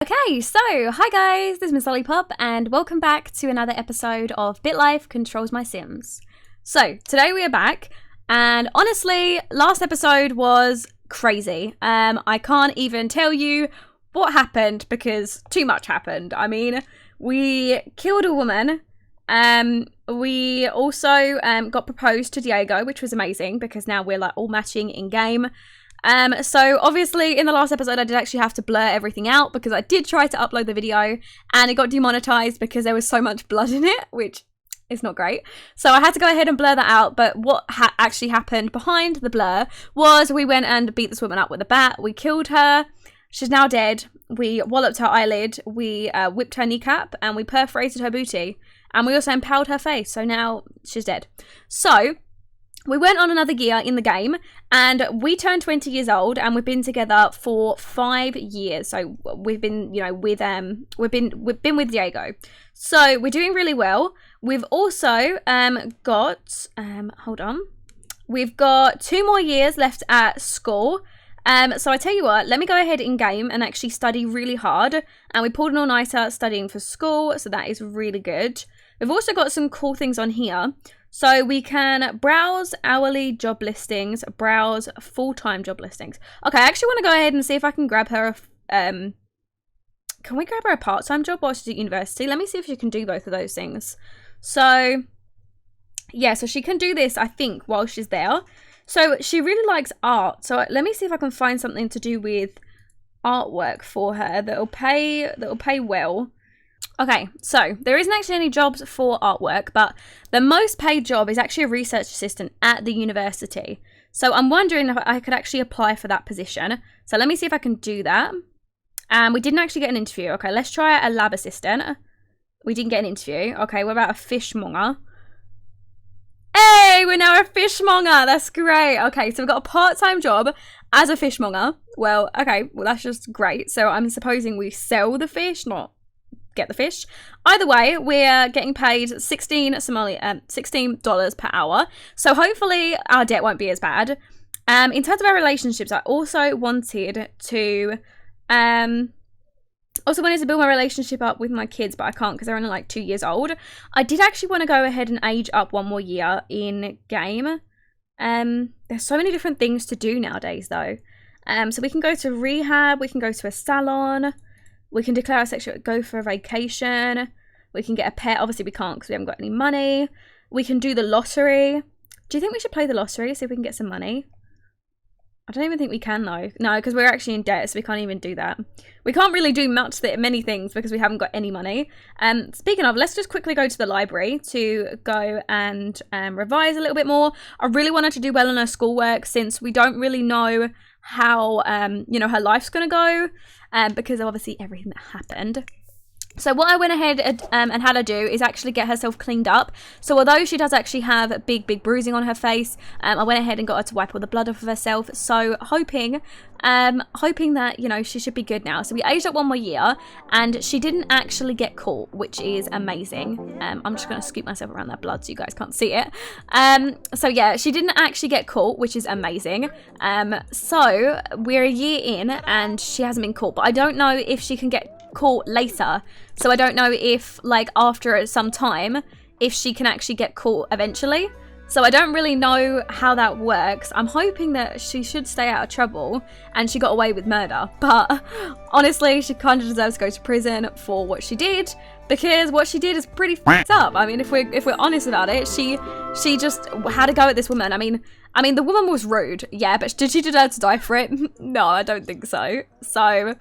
Okay, so hi guys, this is Miss Lollipop and welcome back to another episode of Bitlife Controls My Sims. So today we are back and honestly, last episode was crazy. I can't even tell you what happened because too much happened. I mean, we killed a woman. We also got proposed to Diego, which was amazing because now we're like all matching in game. So obviously in the last episode I did actually have to blur everything out because I did try to upload the video and it got demonetized because there was so much blood in it, which is not great. So I had to go ahead and blur that out, but what actually happened behind the blur was we went and beat this woman up with a bat, we killed her, she's now dead, we walloped her eyelid, we whipped her kneecap and we perforated her booty and we also impaled her face, so now she's dead. So we went on another year in the game and we turned 20 years old and we've been together for 5 years. So we've been, you know, with we've been with Diego. So we're doing really well. We've also got hold on. We've got 2 more years left at school. So I tell you what, let me go ahead in game and actually study really hard. And we pulled an all-nighter studying for school, so that is really good. We've also got some cool things on here. So we can browse hourly job listings, browse full-time job listings. Okay, I actually want to go ahead and see if I can grab her can we grab her a part-time job while she's at university? Let me see if she can do both of those things. So yeah, so she can do this, I think, while she's there. So she really likes art. So let me see if I can find something to do with artwork for her that'll pay well. Okay, so there isn't actually any jobs for artwork, but the most paid job is actually a research assistant at the university. So I'm wondering if I could actually apply for that position. So let me see if I can do that. We didn't actually get an interview. Okay, let's try a lab assistant. We didn't get an interview. Okay, what about a fishmonger? Hey, we're now a fishmonger. That's great. Okay, so we've got a part-time job as a fishmonger. Well, okay, well that's just great. So I'm supposing we sell the fish, not get the fish. Either way, we're getting paid $16 per hour. So hopefully our debt won't be as bad. In terms of our relationships, I also wanted to build my relationship up with my kids, but I can't because they're only like 2 years old. I did actually want to go ahead and age up 1 more year in game. There's so many different things to do nowadays though. So we can go to rehab, we can go to a salon, we can declare our sexual, go for a vacation, we can get a pet. Obviously we can't because we haven't got any money. We can do the lottery. Do you think we should play the lottery, see if we can get some money? I don't even think we can though. No, because we're actually in debt, so we can't even do that. We can't really do many things because we haven't got any money. Speaking of, let's just quickly go to the library to go and revise a little bit more. I really wanted to do well on her schoolwork since we don't really know how, you know, her life's going to go because of obviously everything that happened. So what I went ahead and had her do is actually get herself cleaned up. So although she does actually have big bruising on her face, I went ahead and got her to wipe all the blood off of herself. So hoping that, you know, she should be good now. So we aged up 1 more year and she didn't actually get caught, which is amazing. I'm just going to scoop myself around that blood so you guys can't see it. So yeah, she didn't actually get caught, which is amazing. So we're a year in and she hasn't been caught, but I don't know if she can get caught later. So I don't know if like after some time if she can actually get caught eventually. So I don't really know how that works. I'm hoping that she should stay out of trouble and she got away with murder, but honestly she kind of deserves to go to prison for what she did because what she did is pretty fucked up. I mean, if we're honest about it, she just had a go at this woman. I mean the woman was rude, yeah, but did she deserve to die for it? No, I don't think so. So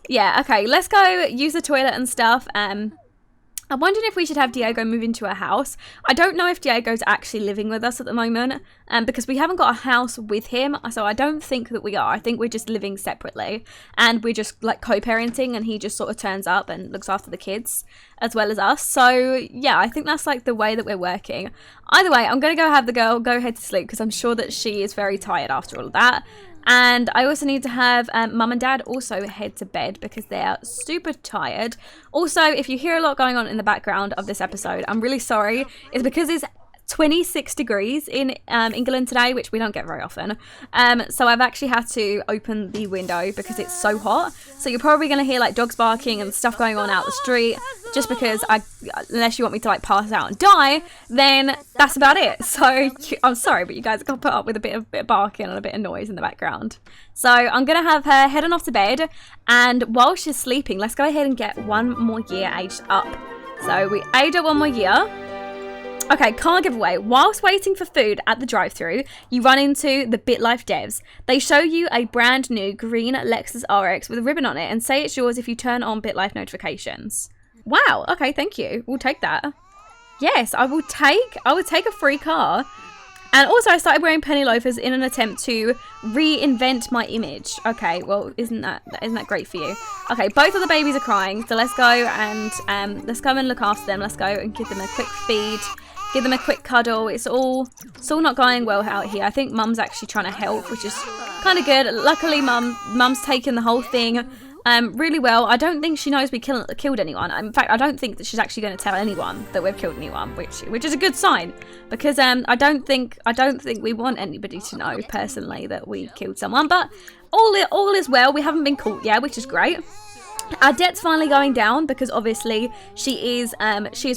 yeah, okay, let's go use the toilet and stuff. I'm wondering if we should have Diego move into a house. I don't know if Diego's actually living with us at the moment because we haven't got a house with him. So I don't think that we are. I think we're just living separately and we're just like co-parenting and he just sort of turns up and looks after the kids as well as us. So yeah, I think that's like the way that we're working. Either way, I'm going to go have the girl go head to sleep because I'm sure that she is very tired after all of that. And I also need to have mum and dad also head to bed because they are super tired. Also, if you hear a lot going on in the background of this episode, I'm really sorry. It's because it's 26 degrees in England today, which we don't get very often. So I've actually had to open the window because it's so hot. So you're probably going to hear like dogs barking and stuff going on out the street, just because unless you want me to like pass out and die, then that's about it. So I'm sorry, but you guys got to put up with a bit of barking and a bit of noise in the background. So I'm going to have her heading off to bed, and while she's sleeping, let's go ahead and get one more year aged up. So we age up one more year. Okay, car giveaway. Whilst waiting for food at the drive-thru, you run into the Bitlife devs. They show you a brand new green Lexus RX with a ribbon on it and say it's yours if you turn on Bitlife notifications. Wow, okay, thank you. We'll take that. Yes, I would take a free car. And also I started wearing penny loafers in an attempt to reinvent my image. Okay, well, isn't that great for you? Okay, both of the babies are crying, so let's go and look after them. Let's go and give them a quick feed, give them a quick cuddle. It's all not going well out here. I think Mum's actually trying to help, which is kind of good. Luckily, Mum's taken the whole thing really well. I don't think she knows we killed anyone. In fact, I don't think that she's actually going to tell anyone that we've killed anyone, which is a good sign, because I don't think we want anybody to know personally that we killed someone. But all is well. We haven't been caught yet, which is great. Our debt's finally going down because obviously she is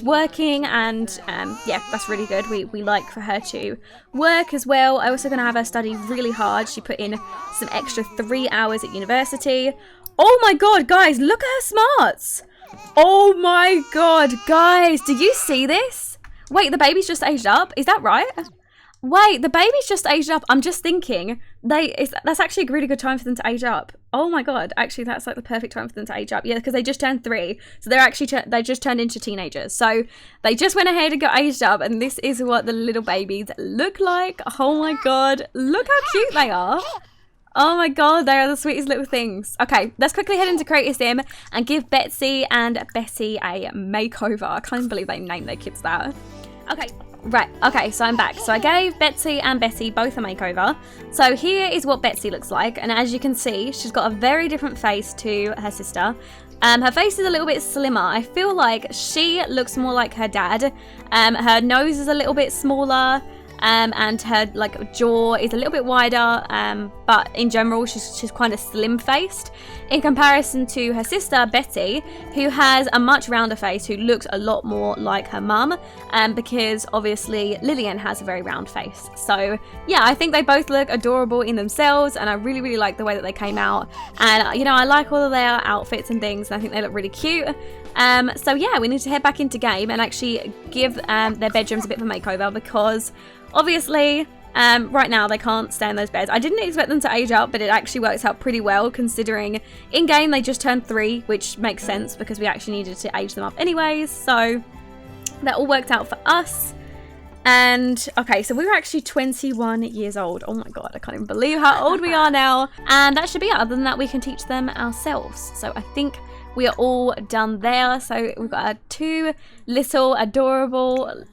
working, and yeah, that's really good. We like for her to work as well. I also going to have her study really hard. She put in some extra 3 hours at university. Oh my god, guys, look at her smarts. Oh my god, guys, do you see this? Wait, the baby's just aged up. Is that right? Wait, the baby's just aged up. I'm just thinking that's actually a really good time for them to age up. Oh my god, actually that's like the perfect time for them to age up. Yeah, because they just turned 3, so they just turned into teenagers. So they just went ahead and got aged up, and this is what the little babies look like. Oh my god, look how cute they are. Oh my god, they are the sweetest little things. Okay, let's quickly head into Create a Sim and give Betsy and Bessie a makeover. I can't believe they named their kids that. Okay, right. Okay, so I'm back. So I gave Betsy and Bessie both a makeover. So here is what Betsy looks like. And as you can see, she's got a very different face to her sister. Her face is a little bit slimmer. I feel like she looks more like her dad. Her nose is a little bit smaller. And her like jaw is a little bit wider, but in general she's kind of slim faced in comparison to her sister Betty, who has a much rounder face, who looks a lot more like her mum, because obviously Lillian has a very round face. So yeah, I think they both look adorable in themselves, and I really like the way that they came out, and you know, I like all of their outfits and things, and I think they look really cute. So yeah, we need to head back into game and actually give their bedrooms a bit of a makeover, because obviously right now they can't stay in those beds. I didn't expect them to age up, but it actually works out pretty well considering in game they just turned 3, which makes sense because we actually needed to age them up anyways. So that all worked out for us. And okay, so we were actually 21 years old. Oh my god, I can't even believe how old we are now. And that should be it. Other than that, we can teach them ourselves. So I think we are all done there. So we've got our 2 little adorable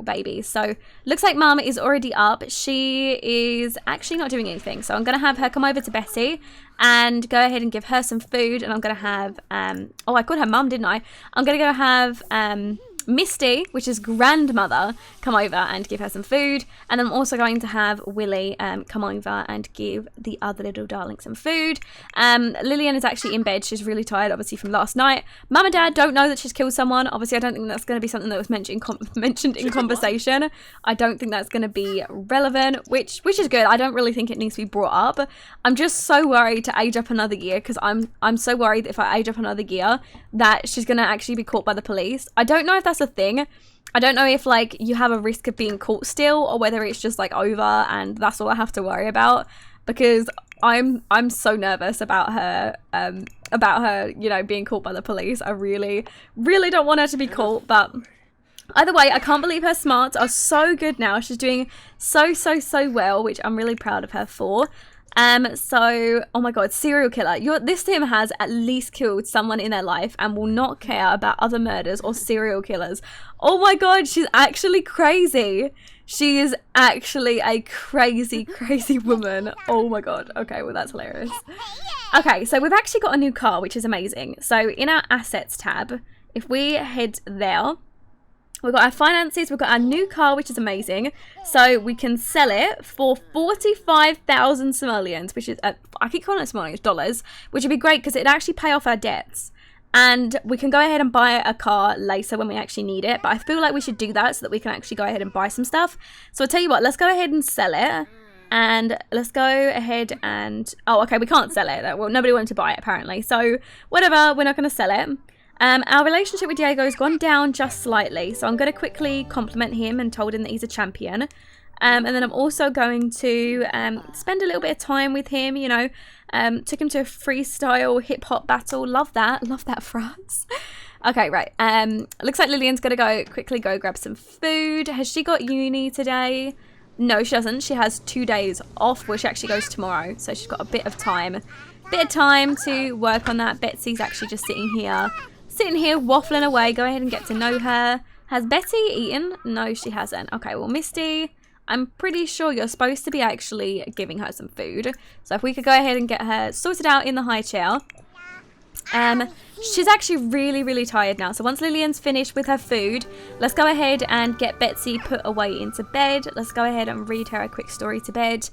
babies. So looks like Mum is already up. She is actually not doing anything. So I'm going to have her come over to Bessie and go ahead and give her some food. And I'm going to have, oh, I called her Mum, didn't I? I'm going to go have Misty, which is grandmother, come over and give her some food. And I'm also going to have Willie come over and give the other little darling some food. Lillian is actually in bed. She's really tired, obviously, from last night. Mum and Dad don't know that she's killed someone. Obviously, I don't think that's going to be something that was mentioned in conversation. I don't think that's going to be relevant, which is good. I don't really think it needs to be brought up. I'm just so worried to age up another year, because I'm so worried that if I age up another year that she's going to actually be caught by the police. I don't know if that's a thing. I don't know if like you have a risk of being caught still, or whether it's just like over and that's all I have to worry about, because I'm so nervous about her you know, being caught by the police. I really don't want her to be caught. But either way, I can't believe her smarts are so good now. She's doing so well, which I'm really proud of her for. So, oh my god, serial killer. This sim has at least killed someone in their life and will not care about other murders or serial killers. Oh my god, she's actually crazy. She is actually a crazy woman. Oh my god. Okay, well that's hilarious. Okay, so we've actually got a new car, which is amazing. So in our assets tab, if we head there, We've got our finances, we've got our new car, which is amazing. So we can sell it for 45,000 simoleons, which is, I keep calling it simoleons, dollars, which would be great because it'd actually pay off our debts. And we can go ahead and buy a car later when we actually need it. But I feel like we should do that so that we can actually go ahead and buy some stuff. So I'll tell you what, let's go ahead and sell it. And let's go ahead and... Oh, okay, we can't sell it. Well, nobody wanted to buy it, apparently. So whatever, we're not going to sell it. Our relationship with Diego has gone down just slightly, so I'm going to quickly compliment him and told him that he's a champion. And then I'm also going to spend a little bit of time with him, you know. Took him to a freestyle hip-hop battle. Love that for us. Okay, right. Looks like Lillian's going to quickly go grab some food. Has she got uni today? No, she doesn't. She has 2 days off, where she actually goes tomorrow. So she's got a bit of time. To work on that. Betsy's actually just sitting here waffling away. Go ahead and get to know her. Has Betty eaten? No, she hasn't. Okay, well, Misty, I'm pretty sure you're supposed to be actually giving her some food. So if we could go ahead and get her sorted out in the high chair. She's actually really, really tired now. So once Lillian's finished with her food, let's go ahead and get Betsy put away into bed. Let's go ahead and read her a quick story to bed.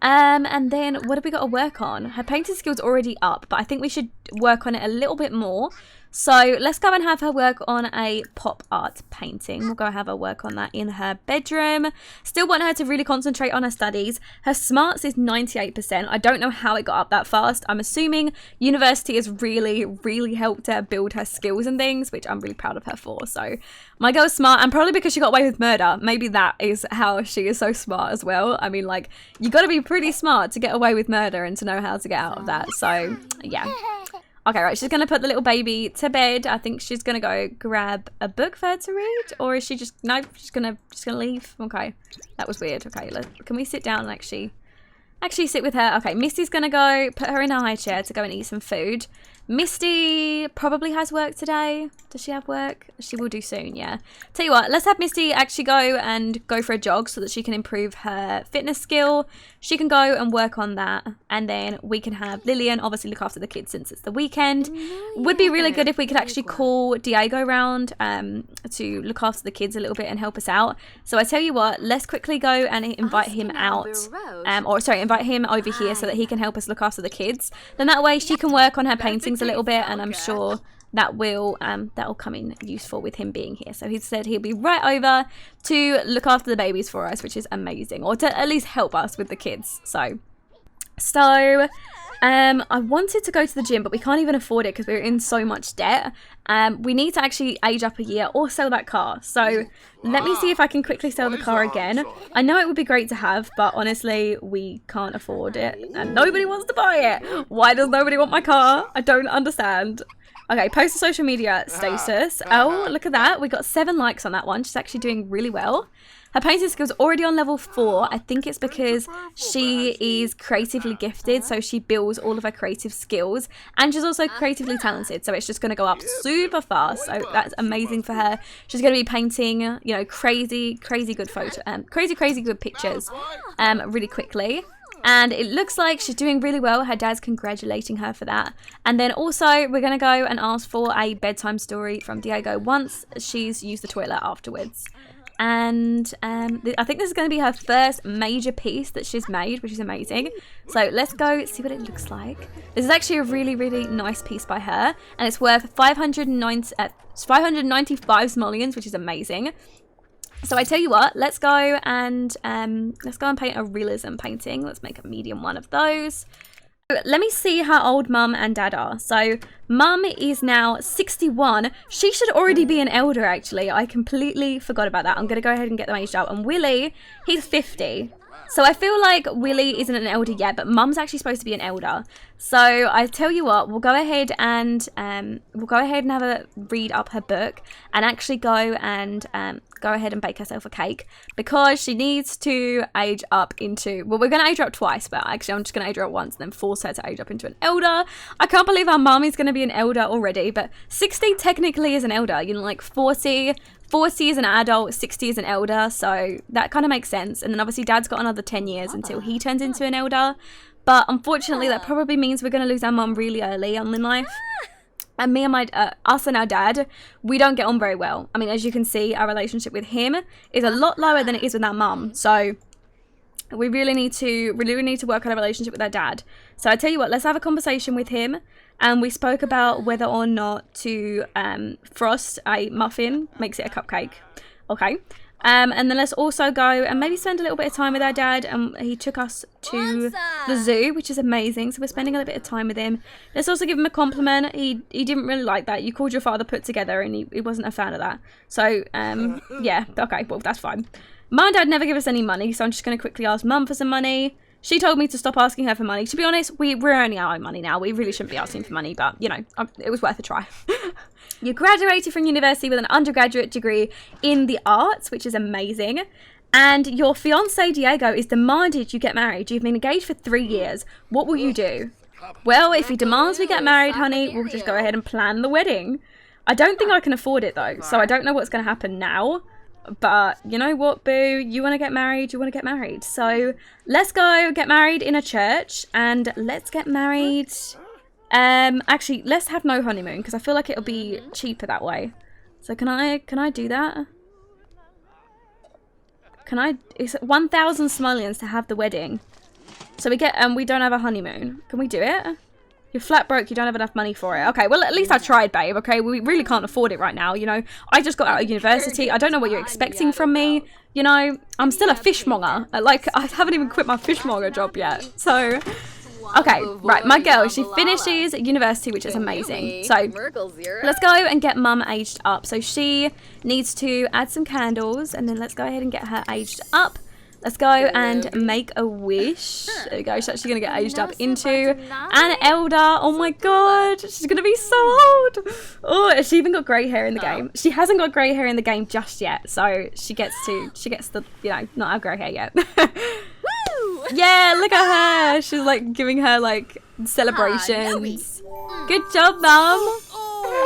And then what have we got to work on? Her painting skill's already up, but I think we should work on it a little bit more. So let's go and have her work on a pop art painting. We'll go have her work on that in her bedroom. Still want her to really concentrate on her studies. Her smarts is 98%. I don't know how it got up that fast. I'm assuming university has really, really helped her build her skills and things, which I'm really proud of her for. So my girl's smart, and probably because she got away with murder. Maybe that is how she is so smart as well. I mean, like, you got to be pretty smart to get away with murder and to know how to get out of that. So yeah. Okay, right, she's going to put the little baby to bed. I think she's going to go grab a book for her to read. Or is she just... No, she's going to leave. Okay, that was weird. Okay, can we sit down and actually sit with her? Okay, Misty's going to go put her in a high chair to go and eat some food. Misty probably has work today. Does she have work? She will do soon, yeah. Tell you what, let's have Misty actually go for a jog so that she can improve her fitness skill. She can go and work on that. And then we can have Lillian obviously look after the kids since it's the weekend. Would be really good if we could actually call Diego round to look after the kids a little bit and help us out. So I tell you what, let's quickly go and invite him out. Invite him over here so that he can help us look after the kids. Then that way she can work on her paintings a little bit, and I'm sure that will come in useful with him being here. So he said he'll be right over to look after the babies for us, which is amazing, or to at least help us with the kids. So I wanted to go to the gym, but we can't even afford it because we're in so much debt. We need to actually age up a year or sell that car. So let me see if I can quickly sell the car again. I know it would be great to have, but honestly, we can't afford it. And nobody wants to buy it. Why does nobody want my car? I don't understand. Okay, post a social media status. Oh, look at that. We got 7 likes on that one. She's actually doing really well. Her painting skills already on level 4. I think it's because she is creatively gifted, so she builds all of her creative skills, and she's also creatively talented, so it's just going to go up super fast. So that's amazing for her. She's going to be painting, you know, crazy good crazy good pictures really quickly. And it looks like she's doing really well. Her dad's congratulating her for that. And then also we're going to go and ask for a bedtime story from Diego once she's used the toilet afterwards. And I think this is going to be her first major piece that she's made, which is amazing. So let's go see what it looks like. This is actually a really, really nice piece by her, and it's worth 595 simoleons, which is amazing. So I tell you what, let's go and paint a realism painting. Let's make a medium one of those. Let me see how old Mum and Dad are. So Mum is now 61. She should already be an elder, actually. I completely forgot about that. I'm going to go ahead and get them aged out. And Willie, he's 50. So I feel like Willie isn't an elder yet, but Mum's actually supposed to be an elder. So I tell you what, we'll go ahead and have her read up her book and actually go ahead and bake herself a cake, because she needs to age up into, well, we're going to age her up twice, but actually I'm just going to age her up once and then force her to age up into an elder. I can't believe our mum is going to be an elder already, but 60 technically is an elder, you know, like 40 is an adult, 60 is an elder, so that kind of makes sense. And then obviously Dad's got another 10 years until he turns into an elder, but unfortunately that probably means we're going to lose our mum really early on in life. And me and us and our dad, we don't get on very well. I mean, as you can see, our relationship with him is a lot lower than it is with our mum. So we really need to work on our relationship with our dad. So I tell you what, let's have a conversation with him. And we spoke about whether or not to frost a muffin, makes it a cupcake. Okay. And then let's also go and maybe spend a little bit of time with our dad. And he took us to the zoo, which is amazing. So we're spending a little bit of time with him. Let's also give him a compliment. He didn't really like that. You called your father put together and he wasn't a fan of that. So, yeah, okay, well, that's fine. Mum and Dad never give us any money, so I'm just going to quickly ask Mum for some money. She told me to stop asking her for money. To be honest, we're earning our own money now. We really shouldn't be asking for money, but, you know, it was worth a try. You graduated from university with an undergraduate degree in the arts, which is amazing. And your fiancé, Diego, is demanded you get married. You've been engaged for 3 years. What will you do? Well, if he demands we get married, honey, we'll just go ahead and plan the wedding. I don't think I can afford it, though, so I don't know what's going to happen now. But you know what, boo? You want to get married, you want to get married. So let's go get married in a church and let's get married. Actually, let's have no honeymoon because I feel like it'll be cheaper that way. So can I do that? It's 1,000 simoleons to have the wedding. So we don't have a honeymoon. Can we do it? You're flat broke, you don't have enough money for it. Okay, well, at least I tried, babe, okay? We really can't afford it right now, you know? I just got out of university. I don't know what you're expecting from me. You know, I'm still a fishmonger. Like, I haven't even quit my fishmonger job yet. So, okay, right, my girl, she finishes university, which is amazing. So, let's go and get Mum aged up. So, she needs to add some candles, and then let's go ahead and get her aged up. Let's go and make a wish. There we go. She's actually going to get aged up into an elder. Oh my god. She's going to be so old. Oh, has she even got grey hair in the game? She hasn't got grey hair in the game just yet. So she gets the, you know, not have grey hair yet. Yeah, look at her. She's like giving her like celebrations. Good job, Mum.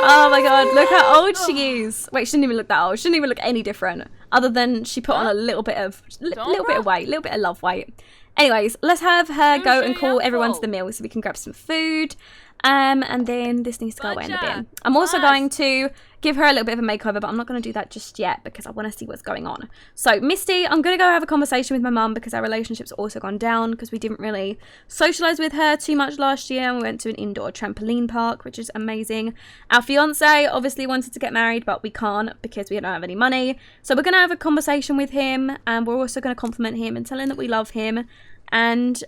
Oh my god, look how old she is. Wait, she didn't even look that old. She didn't even look any different. Other than she put on a little bit of weight, a little bit of love weight. Anyways, let's have her go and call everyone to the meal so we can grab some food. And then this needs to go away in the bin. I'm also going to give her a little bit of a makeover, but I'm not going to do that just yet because I want to see what's going on. So, Misty, I'm going to go have a conversation with my mum because our relationship's also gone down because we didn't really socialise with her too much last year. And we went to an indoor trampoline park, which is amazing. Our fiancé obviously wanted to get married, but we can't because we don't have any money. So, we're going to have a conversation with him and we're also going to compliment him and tell him that we love him. And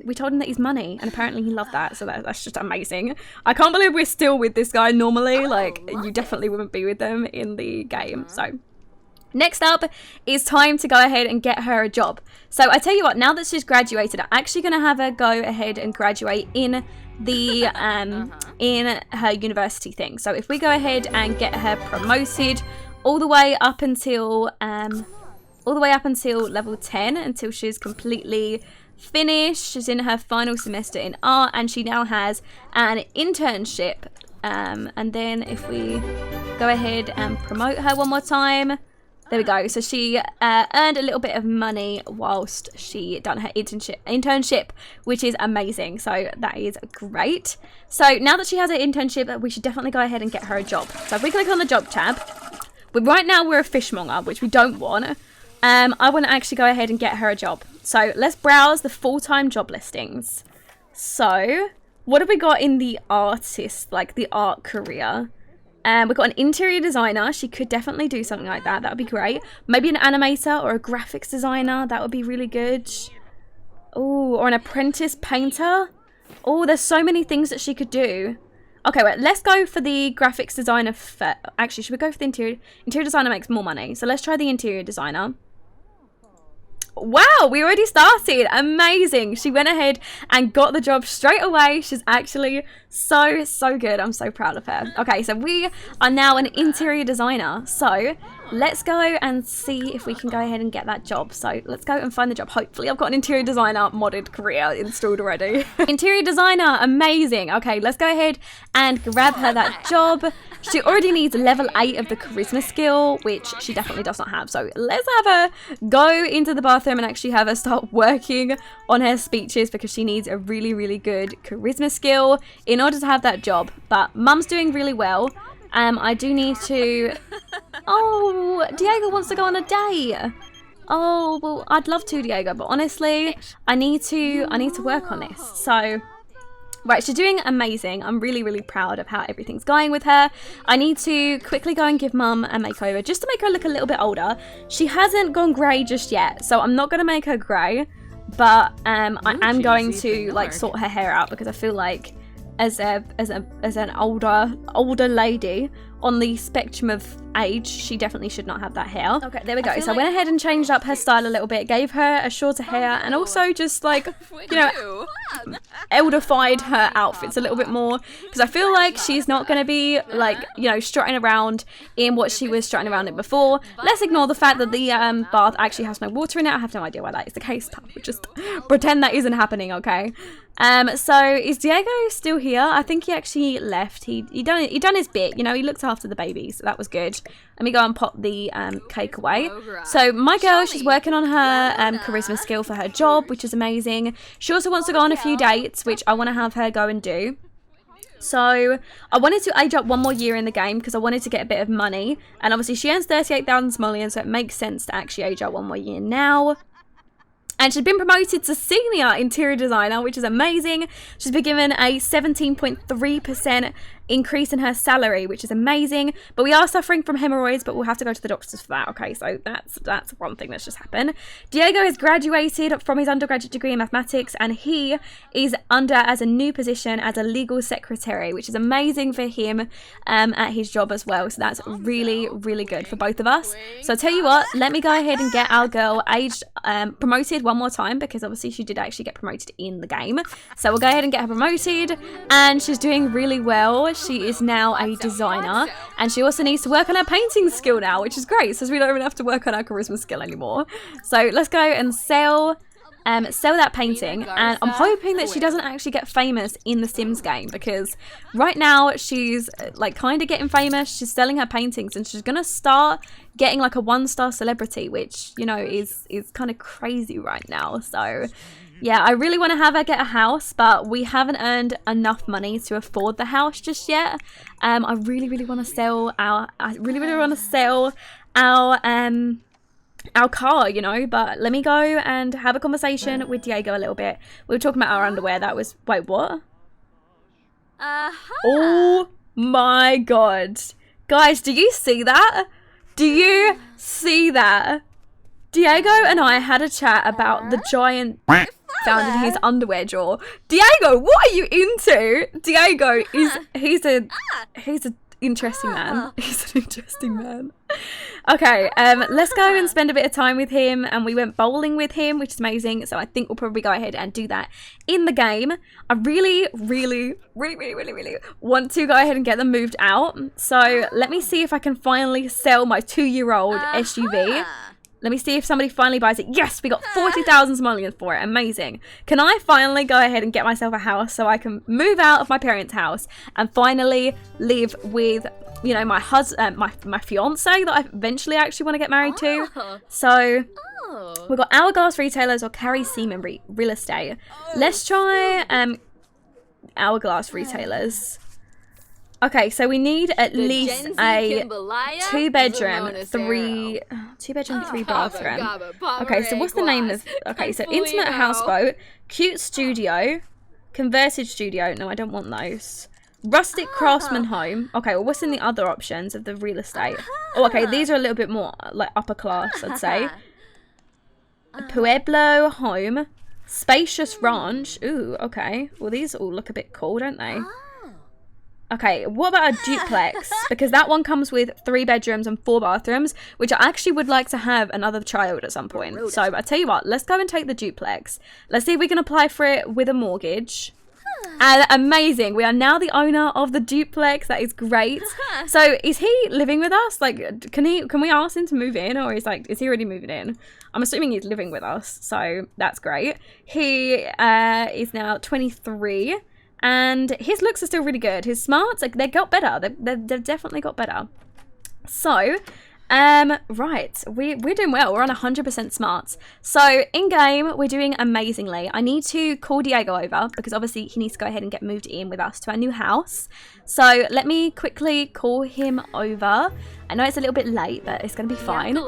we told him that he's money, and apparently he loved that, so that's just amazing. I can't believe we're still with this guy normally. Like, you definitely wouldn't be with them in the game. So, next up is time to go ahead and get her a job. So, I tell you what, now that she's graduated, I'm actually going to have her go ahead and graduate in the in her university thing. So, if we go ahead and get her promoted all the way up until level 10, until she's completely finished. She's in her final semester in art and she now has an internship. And then if we go ahead and promote her one more time, there we go. So she earned a little bit of money whilst she done her internship, which is amazing. So that is great. So now that she has an internship, we should definitely go ahead and get her a job. So if we click on the job tab, right now we're a fishmonger, which we don't want. I want to actually go ahead and get her a job. So let's browse the full-time job listings. So what have we got in the artist, like the art career? We've got an interior designer. She could definitely do something like that. That would be great. Maybe an animator or a graphics designer. That would be really good. Oh, or an apprentice painter. Oh, there's so many things that she could do. Okay, wait, let's go for the graphics designer. Actually, should we go for the interior? Interior designer makes more money. So let's try the interior designer. Wow, we already started. Amazing. She went ahead and got the job straight away. She's actually so good. I'm so proud of her. Okay, so we are now an interior designer. So let's go and see if we can go ahead and get that job. So let's go and find the job. Hopefully I've got an interior designer modded career installed already. Interior designer, amazing. Okay, let's go ahead and grab her that job. She already needs level 8 of the charisma skill, which she definitely does not have. So let's have her go into the bathroom and actually have her start working on her speeches because she needs a really good charisma skill in order to have that job. But Mum's doing really well. I do need to... Oh, Diego wants to go on a date. Oh, well, I'd love to, Diego, but honestly, I need to work on this. So, right, she's doing amazing. I'm really, really proud of how everything's going with her. I need to quickly go and give Mum a makeover just to make her look a little bit older. She hasn't gone grey just yet, so I'm not going to make her grey, but I am going to like sort her hair out because I feel like as an older lady on the spectrum of age, she definitely should not have that hair. Okay, there we go. So I went ahead and changed up her style a little bit, gave her a shorter hair, and also just like, you know, elderfied her outfits a little bit more, because I feel like she's not going to be like, you know, strutting around in what she was strutting around in before. Let's ignore the fact that the bath actually has no water in it. I have no idea why that is the case, but we'll just pretend that isn't happening, okay? So is Diego still here? I think he actually left. He done his bit, you know, he looked after the baby, so that was good. Let me go and pop the cake away. So my girl, she's working on her charisma skill for her job, which is amazing. She also wants to go on a few dates, which I want to have her go and do. So I wanted to age up one more year in the game because I wanted to get a bit of money, and obviously she earns 38,000 simoleons, so it makes sense to actually age up one more year now. And she's been promoted to senior interior designer, which is amazing. She's been given a 17.3% increase in her salary, which is amazing. But we are suffering from hemorrhoids, but we'll have to go to the doctors for that. Okay, so that's one thing that's just happened. Diego has graduated from his undergraduate degree in mathematics, and he is under as a new position as a legal secretary, which is amazing for him at his job as well. So that's really, really good for both of us. So I'll tell you what, let me go ahead and get our girl aged, promoted one more time, because obviously she did actually get promoted in the game. So we'll go ahead and get her promoted, and she's doing really well. She is now a designer, and she also needs to work on her painting skill now, which is great, so we don't even have to work on our charisma skill anymore. So let's go and sell that painting, and I'm hoping that she doesn't actually get famous in the Sims game, because right now she's like kind of getting famous. She's selling her paintings, and she's gonna start getting like a 1-star celebrity, which, you know, is kind of crazy right now. So yeah, I really want to have her get a house, but we haven't earned enough money to afford the house just yet. I really, really want to sell our car, you know, but let me go and have a conversation with Diego a little bit. We were talking about our underwear. That was, wait, what? Oh my god. Guys, do you see that? Do you see that? Diego and I had a chat about the giant found in his underwear drawer. Diego, what are you into? Diego is, he's an interesting man. He's an interesting man. Okay, let's go and spend a bit of time with him, and we went bowling with him, which is amazing. So I think we'll probably go ahead and do that in the game. I really, really, really, really, really, really want to go ahead and get them moved out. So let me see if I can finally sell my 2-year-old SUV. Let me see if somebody finally buys it. Yes, we got 40,000 simoleons for it. Amazing. Can I finally go ahead and get myself a house so I can move out of my parents' house and finally live with, you know, my husband, my fiance that I eventually actually want to get married to. So we've got Hourglass Retailers or Carrie Seaman Real Estate. Let's try Hourglass Retailers. Okay, so we need at least a 2-bedroom, 3 bathroom. Okay, so what's the name of, okay, so intimate houseboat, cute studio, converted studio. No, I don't want those. Rustic craftsman home. Okay, well, what's in the other options of the real estate? Oh, okay, these are a little bit more like upper class, I'd say. A Pueblo home, spacious ranch. Ooh, okay. Well, these all look a bit cool, don't they? Okay, what about a duplex? Because that one comes with 3 bedrooms and 4 bathrooms, which I actually would like to have another child at some point. So I tell you what, let's go and take the duplex. Let's see if we can apply for it with a mortgage. And amazing, we are now the owner of the duplex. That is great. So is he living with us? Like, can we ask him to move in, or is he already moving in? I'm assuming he's living with us, so that's great. He is now 23. And his looks are still really good. His smarts, like, they got better. They've definitely got better. So, Right, we're doing well. We're on 100% smarts. So in game, we're doing amazingly. I need to call Diego over because obviously he needs to go ahead and get moved in with us to our new house. So let me quickly call him over. I know it's a little bit late, but it's going to be fine. We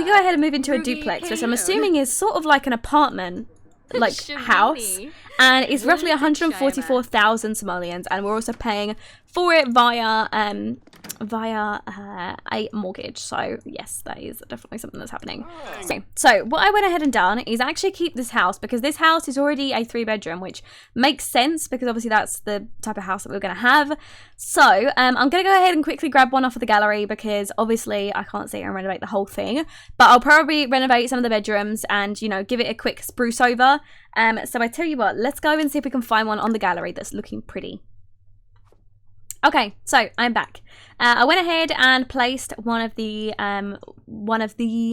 go ahead and move into a duplex, which I'm assuming is sort of like an apartment like house, and it's roughly 144,000 Somalians, and we're also paying for it via a mortgage. So yes, that is definitely something that's happening. So what I went ahead and done is actually keep this house, because this house is already a 3-bedroom, which makes sense because obviously that's the type of house that we're going to have. So I'm going to go ahead and quickly grab one off of the gallery, because obviously I can't sit here and renovate the whole thing, but I'll probably renovate some of the bedrooms and, you know, give it a quick spruce over. So I tell you what, let's go and see if we can find one on the gallery that's looking pretty. Okay, so I'm back. I went ahead and placed one of the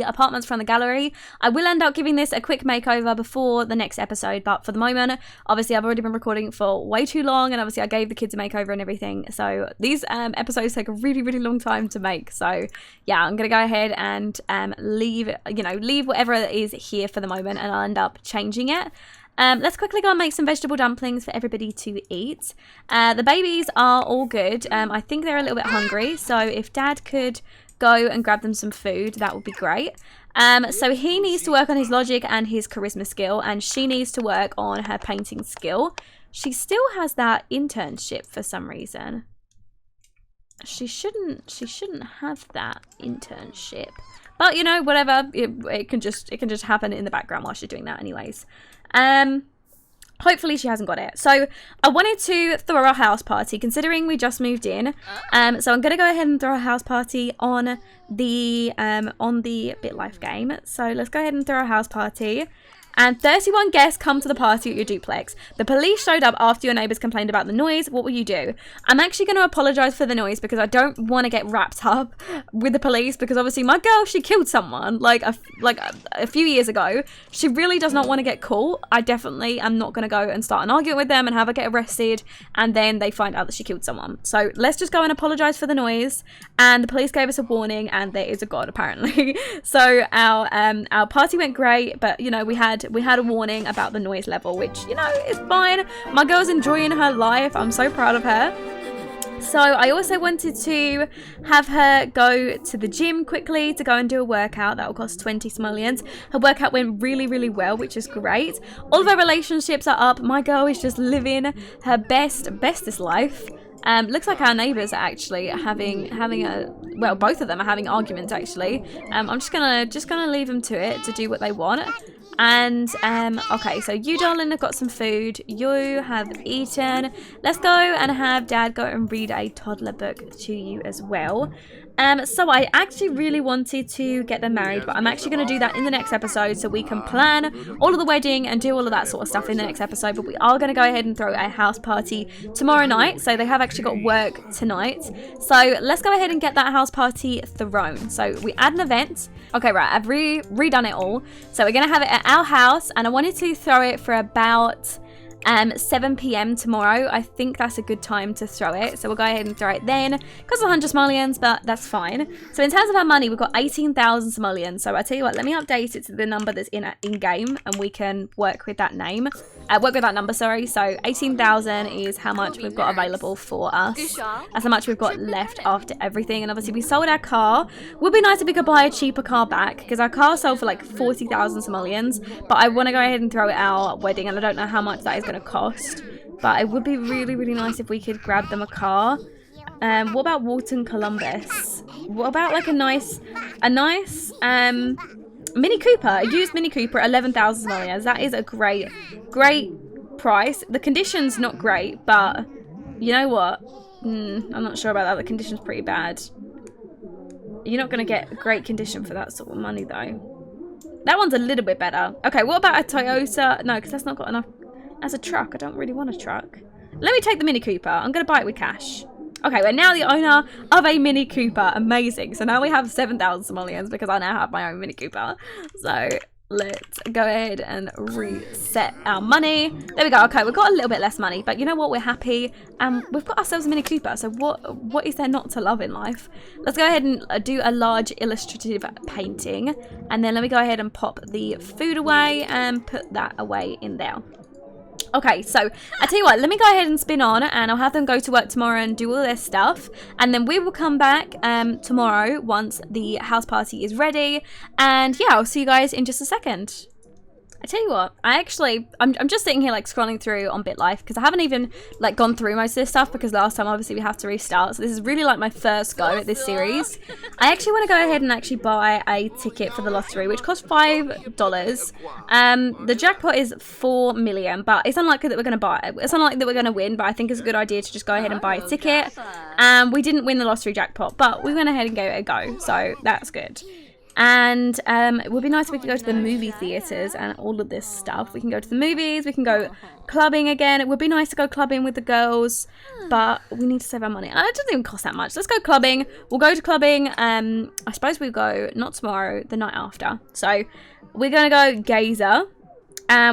apartments from the gallery. I will end up giving this a quick makeover before the next episode, but for the moment, obviously I've already been recording for way too long, and obviously I gave the kids a makeover and everything. So these episodes take a really, really long time to make. So yeah, I'm gonna go ahead and leave whatever is here for the moment, and I'll end up changing it. Let's quickly go and make some vegetable dumplings for everybody to eat. The babies are all good. I think they're a little bit hungry, so if Dad could go and grab them some food, that would be great. So he needs to work on his logic and his charisma skill, and she needs to work on her painting skill. She still has that internship for some reason. She shouldn't have that internship. But you know, whatever. It can just happen in the background while she's doing that, anyways. Hopefully she hasn't got it. So I wanted to throw a house party, considering we just moved in. So I'm gonna go ahead and throw a house party on the Bitlife game. So let's go ahead and throw a house party. And 31 guests come to the party at your duplex. The police showed up after your neighbours complained about the noise. What will you do? I'm actually going to apologise for the noise, because I don't want to get wrapped up with the police, because obviously my girl, she killed someone like a few years ago. She really does not want to get caught. I definitely am not going to go and start an argument with them and have her get arrested, and then they find out that she killed someone. So let's just go and apologise for the noise. And the police gave us a warning, and there is a god apparently. So our party went great, but you know, we had a warning about the noise level, which, you know, is fine. My girl's enjoying her life. I'm so proud of her. So I also wanted to have her go to the gym quickly to go and do a workout. That will cost 20 simoleons. Her workout went really, really well, which is great. All of her relationships are up. My girl is just living her bestest life. Looks like our neighbours are actually having both of them are having arguments actually. I'm just gonna leave them to it to do what they want. And okay, so you darling have got some food, you have eaten. Let's go and have Dad go and read a toddler book to you as well. So I actually really wanted to get them married, but I'm actually going to do that in the next episode, so we can plan all of the wedding and do all of that sort of stuff in the next episode. But we are going to go ahead and throw a house party tomorrow night, so they have actually got work tonight. So let's go ahead and get that house party thrown. So we add an event. Okay, right, I've redone it all. So we're going to have it at our house, and I wanted to throw it for about 7 PM tomorrow. I think that's a good time to throw it, so we'll go ahead and throw it then. Costs 100 simoleons, but that's fine. So in terms of our money, we've got 18,000 simoleons. So I tell you what, let me update it to the number that's in game, and we can work with that number, sorry. So 18,000 is how much we've got available for us. That's how much we've got left after everything. And obviously we sold our car. Would be nice if we could buy a cheaper car back, because our car sold for like 40,000 simoleons, but I want to go ahead and throw it our wedding, and I don't know how much that is going to cost, but it would be really, really nice if we could grab them a car. What about Walton Columbus? What about like a nice Mini Cooper, a used Mini Cooper, 11,000 simoleons. That is a great price. The condition's not great, but you know what? I'm not sure about that. The condition's pretty bad. You're not going to get a great condition for that sort of money though. That one's a little bit better. Okay, what about a Toyota? No, because that's not got enough. As a truck, I don't really want a truck. Let me take the Mini Cooper. I'm going to buy it with cash. Okay, we're now the owner of a Mini Cooper. Amazing. So now we have 7,000 simoleons because I now have my own Mini Cooper. So let's go ahead and reset our money. There we go. Okay, we've got a little bit less money, but you know what? We're happy. We've got ourselves a Mini Cooper, so what is there not to love in life? Let's go ahead and do a large illustrative painting, and then let me go ahead and pop the food away and put that away in there. Okay, so I tell you what, let me go ahead and spin on, and I'll have them go to work tomorrow and do all their stuff, and then we will come back tomorrow once the house party is ready, and yeah, I'll see you guys in just a second. I tell you what, I'm just sitting here like scrolling through on Bitlife because I haven't even like gone through most of this stuff because last time obviously we have to restart. So this is really like my first go at this series. I actually want to go ahead and actually buy a ticket for the lottery, which costs $5. The jackpot is 4 million, but it's unlikely that we're going to buy it. It's unlikely that we're going to win, but I think it's a good idea to just go ahead and buy a ticket. We didn't win the lottery jackpot, but we went ahead and gave it a go, so that's good. And it would be nice if we could go to the movie theatres and all of this stuff. We can go to the movies, we can go clubbing again. It would be nice to go clubbing with the girls, but we need to save our money. And it doesn't even cost that much. Let's go clubbing. We'll go to clubbing. I suppose we'll go not tomorrow, the night after. So we're going to go Gazer.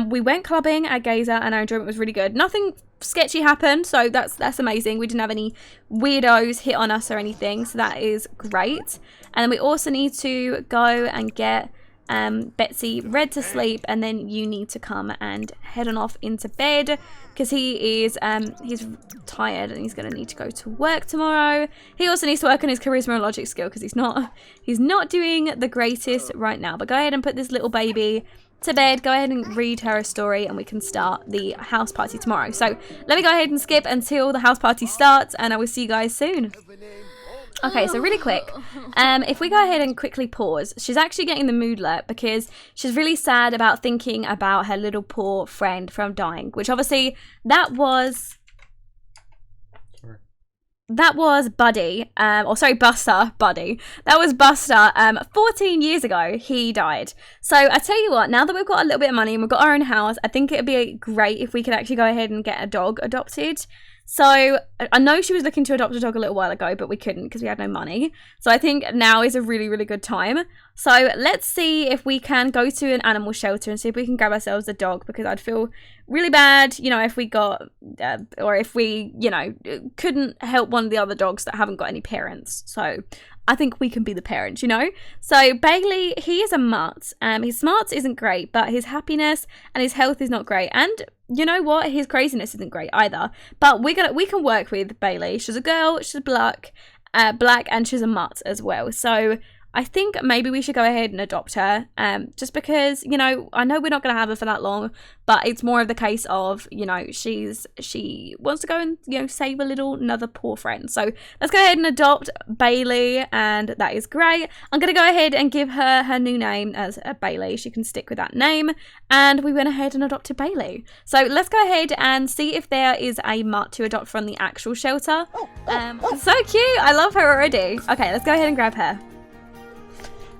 We went clubbing at Gazer and our enjoyment was really good. Nothing sketchy happened, so that's amazing. We didn't have any weirdos hit on us or anything, so that is great. And then we also need to go and get Betsy read to sleep, and then you need to come and head on off into bed because he is he's tired and he's going to need to go to work tomorrow. He also needs to work on his charisma and logic skill because he's not doing the greatest right now. But go ahead and put this little baby to bed, go ahead and read her a story, and we can start the house party tomorrow. So let me go ahead and skip until the house party starts, and I will see you guys soon. Okay, so really quick, if we go ahead and quickly pause, she's actually getting the moodlet because she's really sad about thinking about her little poor friend from dying, which obviously that was Buddy, Buster, Buddy. That was Buster, 14 years ago, he died. So I tell you what, now that we've got a little bit of money and we've got our own house, I think it'd be great if we could actually go ahead and get a dog adopted. So I know she was looking to adopt a dog a little while ago, but we couldn't because we had no money. So I think now is a really, really good time. So let's see if we can go to an animal shelter and see if we can grab ourselves a dog, because I'd feel really bad, you know, if we got, or if we, you know, couldn't help one of the other dogs that haven't got any parents. So I think we can be the parents, you know? So Bailey, he is a mutt. His smarts isn't great, but his happiness and his health is not great. And you know what? His craziness isn't great either. But we can work with Bailey. She's a girl, she's black, and she's a mutt as well. So I think maybe we should go ahead and adopt her, just because, you know, I know we're not going to have her for that long, but it's more of the case of, you know, she wants to go and, you know, save another poor friend. So let's go ahead and adopt Bailey, and that is great. I'm going to go ahead and give her her new name as Bailey. She can stick with that name, and we went ahead and adopted Bailey. So let's go ahead and see if there is a mutt to adopt from the actual shelter. So cute. I love her already. Okay, let's go ahead and grab her.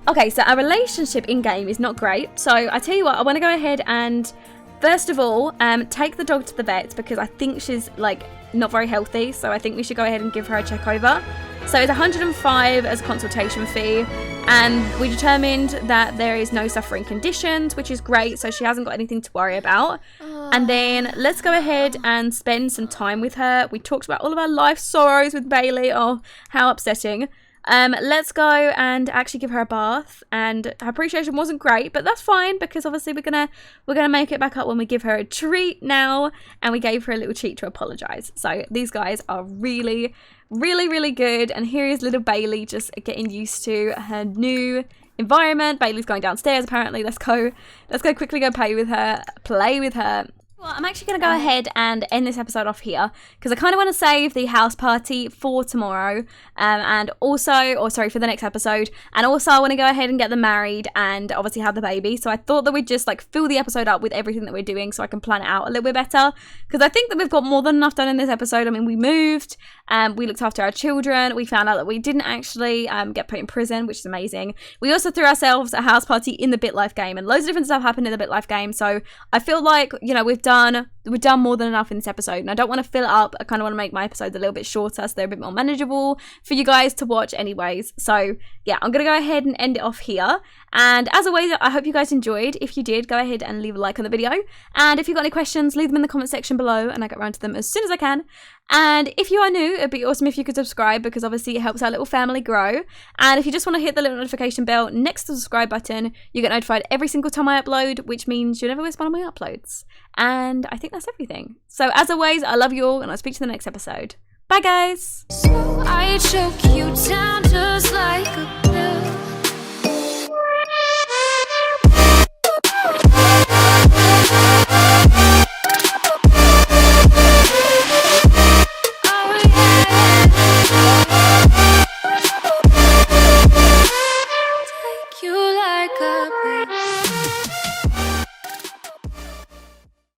Okay, so our relationship in-game is not great. So I tell you what, I want to go ahead and, first of all, take the dog to the vet because I think she's, like, not very healthy. So I think we should go ahead and give her a check over. So it's 105 as a consultation fee. And we determined that there is no suffering conditions, which is great. So she hasn't got anything to worry about. And then let's go ahead and spend some time with her. We talked about all of our life sorrows with Bailey. Oh, how upsetting. Let's go and actually give her a bath, and her appreciation wasn't great, but that's fine because obviously we're gonna make it back up when we give her a treat now, and we gave her a little treat to apologize. So these guys are really, really, really good, and here is little Bailey just getting used to her new environment. Bailey's going downstairs apparently. Let's go quickly go play with her. Well, I'm actually going to go ahead and end this episode off here because I kind of want to save the house party for tomorrow and also, for the next episode. And also I want to go ahead and get them married and obviously have the baby. So I thought that we'd just like fill the episode up with everything that we're doing so I can plan it out a little bit better, because I think that we've got more than enough done in this episode. I mean, we moved, we looked after our children. We found out that we didn't actually get put in prison, which is amazing. We also threw ourselves a house party in the Bitlife game, and loads of different stuff happened in the Bitlife game. So I feel like, you know, we've done more than enough in this episode, and I don't want to fill it up. I kind of want to make my episodes a little bit shorter so they're a bit more manageable for you guys to watch anyways. So yeah, I'm gonna go ahead and end it off here, And as always, I hope you guys enjoyed. If you did, go ahead and leave a like on the video. And if you've got any questions, leave them in the comment section below and I'll get around to them as soon as I can. And if you are new, it'd be awesome if you could subscribe because obviously it helps our little family grow. And if you just want to hit the little notification bell next to the subscribe button, you get notified every single time I upload, which means you'll never miss one of my uploads. And I think that's everything. So as always, I love you all and I'll speak to you in the next episode. Bye guys! So I choke you down just like a pill. Take you like a pill.